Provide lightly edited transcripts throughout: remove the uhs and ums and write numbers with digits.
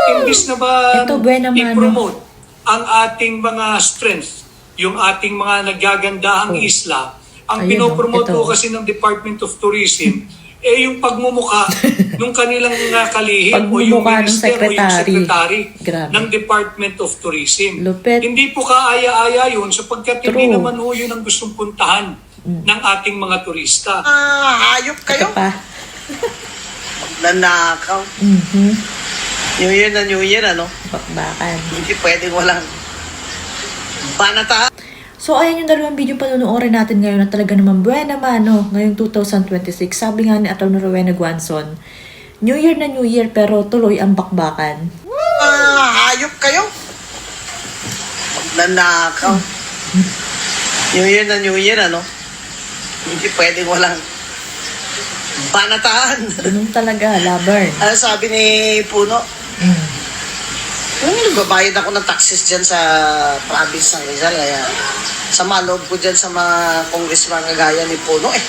Imbis na ba Ito, buena mano. i-promote ang ating mga strength, yung ating mga nagagandahang isla, ang Ayun, pinopromote ito. po kasi ng Department of Tourism, yung pagmumuka nung kanilang kalihim o yung Pagmumukha ng minister o yung secretary Grabe. ng Department of Tourism. Lupit. Hindi po kaaya-aya yun sapagkat hindi True. naman ho yun ang gustong puntahan ng ating mga turista. Hayop kayo. Ito pa. Nanakaw. New Year na New Year, ano? Bakbakan. Hindi pwedeng walang banata. So, ayan yung dalawang video panunuorin natin ngayon na talaga naman buena mano ngayong 2026. Sabi nga ni Atty. Rowena Guanzon, New Year na New Year pero tuloy ang bakbakan. Hayop kayo. Nanakaw. New Year na New Year, ano? Hindi pwedeng walang banataan. Ganun talaga, labern. Ano sabi ni Puno? Nagbabayad ako ng taxes dyan sa province ng Rizal. Kaya sama loob ko dyan sa mga congressman kagaya ni Puno eh.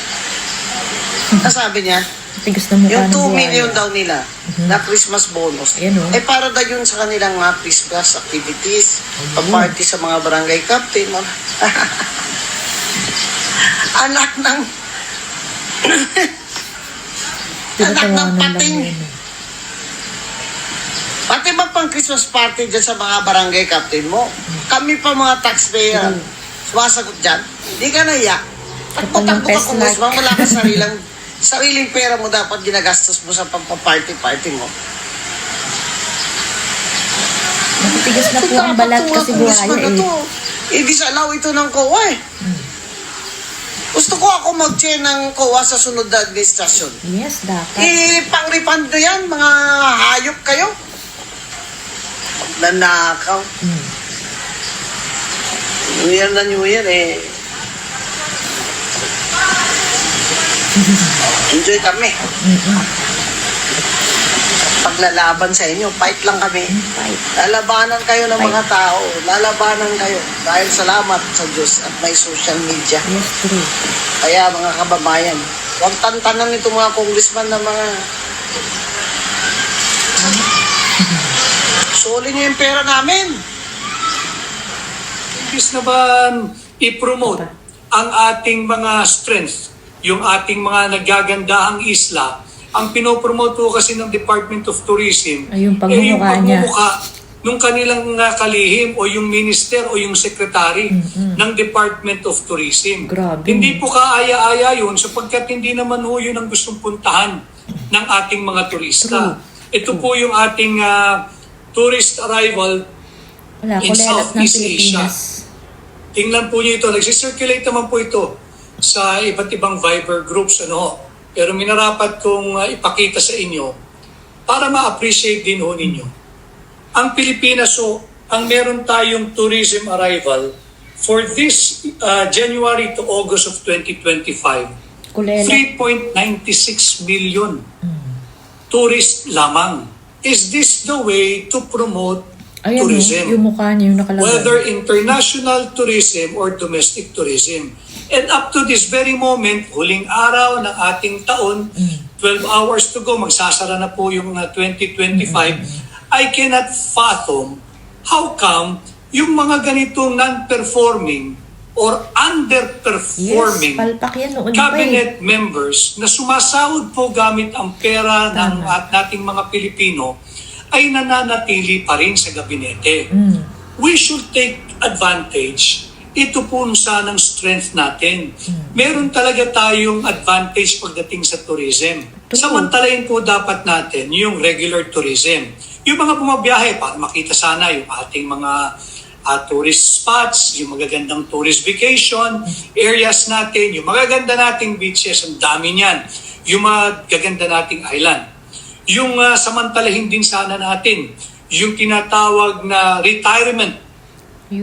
Ano sabi niya? Tigas na mukha Yung ng 2 buhaya. million daw nila na Christmas bonus. Ayan, oh. Eh para daw yun sa kanilang mga Christmas activities, pa-party sa mga barangay captain. Anak ng anak ng pating. Pati ba pang Christmas party dyan sa mga barangay captain mo? Kami pa mga taxpayer, sumasagot dyan. Hindi ka naiyak. Takbo-takbo ka kung gusto mo, wala ka sariling pera mo dapat ginagastos mo sa pagpa-party-party mo. Matitigas na po ang balat kasi buhaya eh. Disalaw ito ng COA eh. Gusto ko ako mag-chair ng COA sa sunod na administrasyon. Yes, dapat. Pang-refund na yan, mga hayop kayo. Nanakaw. New Year na New Year eh. Enjoy kami. Paglalaban sa inyo, fight lang kami. Fight. Lalabanan kayo ng mga tao. Lalabanan kayo. Dahil salamat sa Diyos at may social media. Yes, true. Kaya mga kababayan, huwag tantanan nito mga congressman na mga soli niyo yung pera namin. Imbis na ba i-promote ang ating mga strength, yung ating mga nagagandahang isla, ang pinopromote po kasi ng Department of Tourism, Ay, yung yung pagmumukha niya. pagmumuka nung kanilang kalihim o yung minister o yung secretary ng Department of Tourism. Grabe. Hindi po kaaya-aya yun sapagkat hindi naman ho yun ang gustong puntahan ng ating mga turista. Ito po yung ating tourist arrival Wala, in kulelat ng Southeast Asia. Pilipinas. Tingnan po niyo ito. Nagsisirculate naman po ito sa iba't ibang Viber groups. Pero minarapat kong ipakita sa inyo para ma-appreciate din ho ninyo. Ang Pilipinas, ang meron tayong tourism arrival for this January to August of 2025, Kulelat. 3.96 million tourists lamang. Is this the way to promote Ayan, tourism? yung mukha niya, yung nakalagay. Whether international tourism or domestic tourism. And up to this very moment, huling araw ng ating taon, 12 hours to go, magsasara na po yung 2025, I cannot fathom how come yung mga ganitong non-performing or underperforming Yes, palpak yan noon pa eh. cabinet members na sumasahod po gamit ang pera ng nating mga Pilipino ay nananatili pa rin sa gabinete. We should take advantage. Ito po sanang strength natin. Meron talaga tayong advantage pagdating sa tourism. Samantalahin po dapat natin yung regular tourism. Yung mga bumabiyahe para makita sana yung ating mga tourist spots, yung magagandang tourist vacation areas natin, yung magaganda nating beaches, ang dami niyan. Yung magaganda nating island. Yung samantalahin din sana natin, yung tinatawag na retirement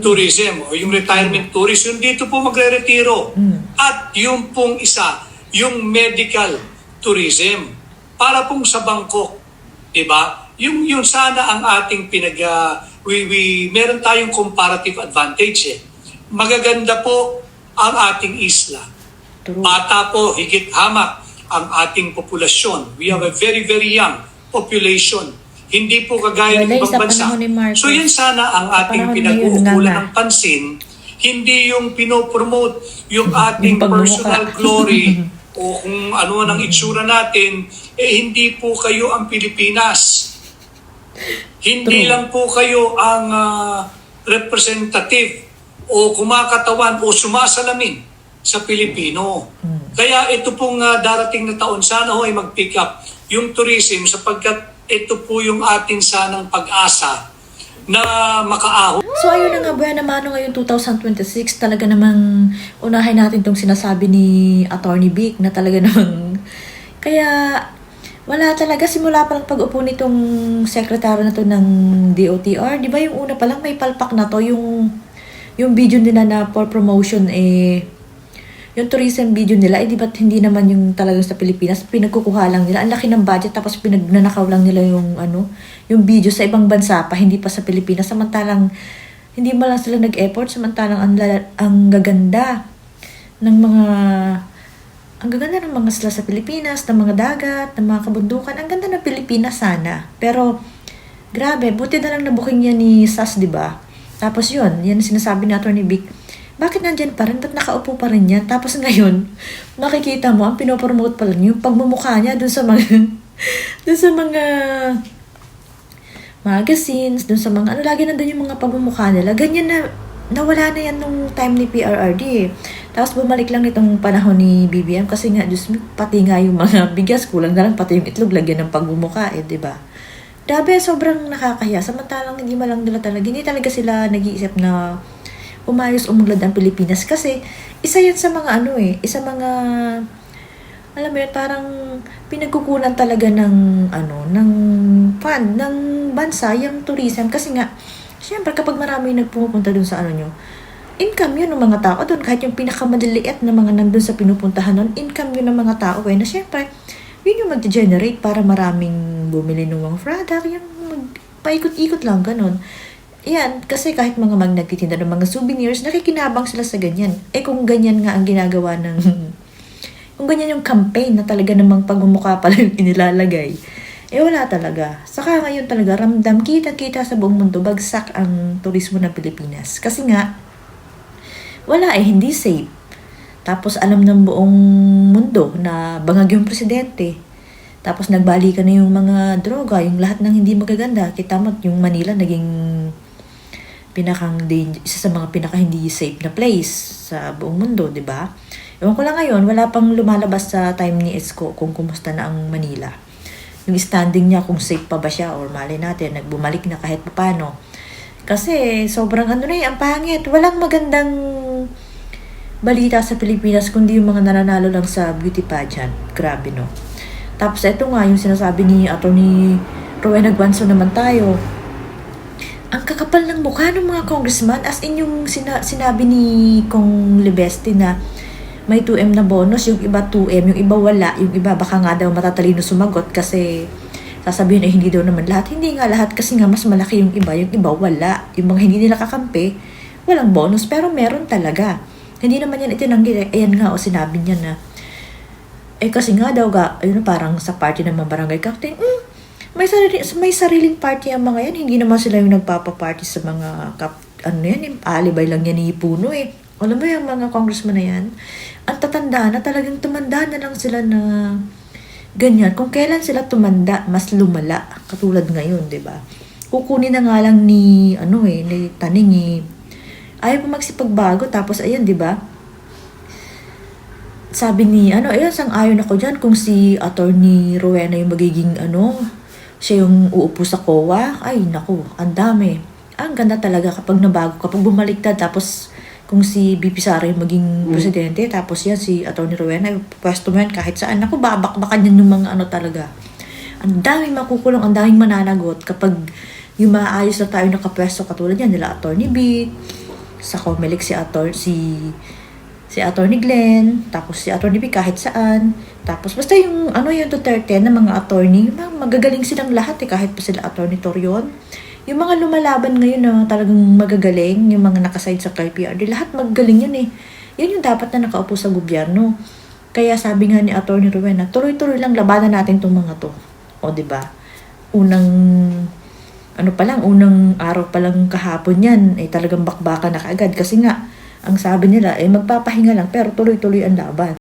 tourism o yung retirement tourism, dito po magre-retiro. At yung pong isa, yung medical tourism, para pong sa Bangkok, diba? Yung sana ang ating meron tayong comparative advantage eh. Magaganda po ang ating isla. True. Bata po, higit hamak ang ating populasyon. We have a very, very young population Hindi po kagaya ng Wala, ibang sa bansa. panahon ni Marcos. So yan sana ang ating panahon na yun, pinag-uukulan nga. ng pansin, hindi yung pinopromote yung ating Yung pagmumukha. personal glory o kung ano ang itsura natin, hindi po kayo ang Pilipinas. Hindi True. lang po kayo ang representative o kumakatawan o sumasalamin sa Pilipino. Kaya ito pong darating na taon, sana ho ay mag-pick up yung tourism sapagkat ito po yung ating sanang pag-asa na makaahon. So ayun na nga, buwan naman ngayon 2026, talaga namang unahin natin tong sinasabi ni Attorney Vic na talaga namang kaya wala talaga simula pa lang pag-upo nitong sekretary na to ng DOTR, di ba yung una pa lang may palpak na to, yung video nila na for promotion yung tourism video nila, di ba't hindi naman yung talagang sa Pilipinas, pinagkukuha lang nila, ang laki ng budget, tapos pinagnanakaw lang nila yung video sa ibang bansa pa, hindi pa sa Pilipinas, samantalang, hindi mo lang sila nag-effort, samantalang ang gaganda ng mga sila sa Pilipinas, ng mga dagat, ng mga kabundukan, ang ganda ng Pilipinas sana, pero, grabe, buti na lang nabuking yan ni SAS, di ba? Tapos yan sinasabi ni Attorney Vic, bakit nandyan pa rin? Ba't nakaupo pa rin yan? Tapos ngayon, makikita mo, ang pinopromote pa lang yung pagmumukha niya dun sa mga magazines, dun sa mga, lagi nandun yung mga pagmumukha nila. Ganyan na, nawala na yan nung time ni PRRD. Tapos bumalik lang nitong panahon ni BBM kasi nga, Diyos mo, pati nga yung mga bigas, kulang na lang, pati yung itlog, lagyan ng pagmumukha, diba? Grabe, sobrang nakakahiya. Samantalang hindi malang nila talaga, hindi talaga sila nag-iisip na umayos umunlad ang Pilipinas kasi isa yan sa mga alam mo yun, parang pinagkukunan talaga ng fund ng bansa yung tourism kasi nga syempre kapag marami nagpupunta dun sa income yun ng mga tao dun, kahit yung pinakamadaliit na mga nandun sa pinupuntahan nun, income yun ng mga tao na syempre yun yung mag-generate para maraming bumili ng mga product, yung paikot-ikot lang ganun. Yan, kasi kahit mga nagtitinda ng mga souvenirs, nakikinabang sila sa ganyan. Kung ganyan nga ang ginagawa kung ganyan yung campaign na talaga namang pagmumukha pala yung inilalagay, wala talaga. Saka ngayon talaga, ramdam, kita-kita sa buong mundo, bagsak ang turismo ng Pilipinas. Kasi nga, wala hindi safe. Tapos alam ng buong mundo na bangag yung presidente. Tapos nagbalikan na yung mga droga, yung lahat ng hindi magaganda. Kita mo, yung Manila naging isa sa mga pinaka hindi safe na place sa buong mundo, di ba? Ewan ko lang ngayon, wala pang lumalabas sa time ni Esko kung kumusta na ang Manila. Yung standing niya, kung safe pa ba siya, or mali natin, nagbumalik na kahit paano. Kasi sobrang ang pangit. Walang magandang balita sa Pilipinas kundi yung mga nananalo lang sa beauty pageant. Grabe, no? Tapos ito nga, yung sinasabi ni Atty. Rowena Guanzon naman tayo, ang kakapal ng mukha ng mga congressman, as in yung sinabi ni Kong Libeste na may 2M na bonus, yung iba 2M, yung iba wala, yung iba baka nga daw matatalino sumagot kasi sasabihin hindi daw naman lahat. Hindi nga lahat kasi nga mas malaki yung iba wala. Yung mga hindi nila kakampi, walang bonus, pero meron talaga. Hindi naman yan itinanggi. Ayan nga, sinabi niya na, kasi nga daw, parang sa party ng mga barangay captain, may sariling party ang mga yan. Hindi naman sila yung nagpapaparty sa mga alibay lang yan ni Puno Alam mo yung mga congressman na yan, ang tatanda na talagang tumanda na lang sila na ganyan. Kung kailan sila tumanda, mas lumala. Katulad ngayon, di ba? Kukunin na nga lang ni Taning ayaw pa magsipagbago. Tapos ayan, di ba? Sabi ni, sang-ayon ako dyan kung si Atty. Rowena yung magiging siya yung uupo sa COA, ay naku, ang dami. Ang ganda talaga kapag nabago, kapag bumaliktad, tapos kung si BP Sara yung maging presidente, tapos yan si Atty. Rowena, pwesto mo yan kahit saan. Naku, babakbakan yan yung mga talaga. Ang daming makukulong, ang daming mananagot kapag yung maayos na tayo nakapwesto katulad yan, nila Atty. B, sa COMELEC si Atty. Glenn, tapos si Atty. B kahit saan. Tapos basta yung yung Duterte na mga attorney, magagaling silang lahat kahit pa sila Atty. Torion. Yung mga lumalaban ngayon na talagang magagaling, yung mga nakaside sa KPRD, lahat magagaling yun Yun yung dapat na nakaupo sa gobyerno. Kaya sabi nga ni Atty. Rowena, tuloy-tuloy lang labanan natin tong mga to. O, diba? unang araw pa lang kahapon yan, ay talagang bakbakan na kaagad. Kasi nga, ang sabi nila, magpapahinga lang, pero tuloy-tuloy ang laban.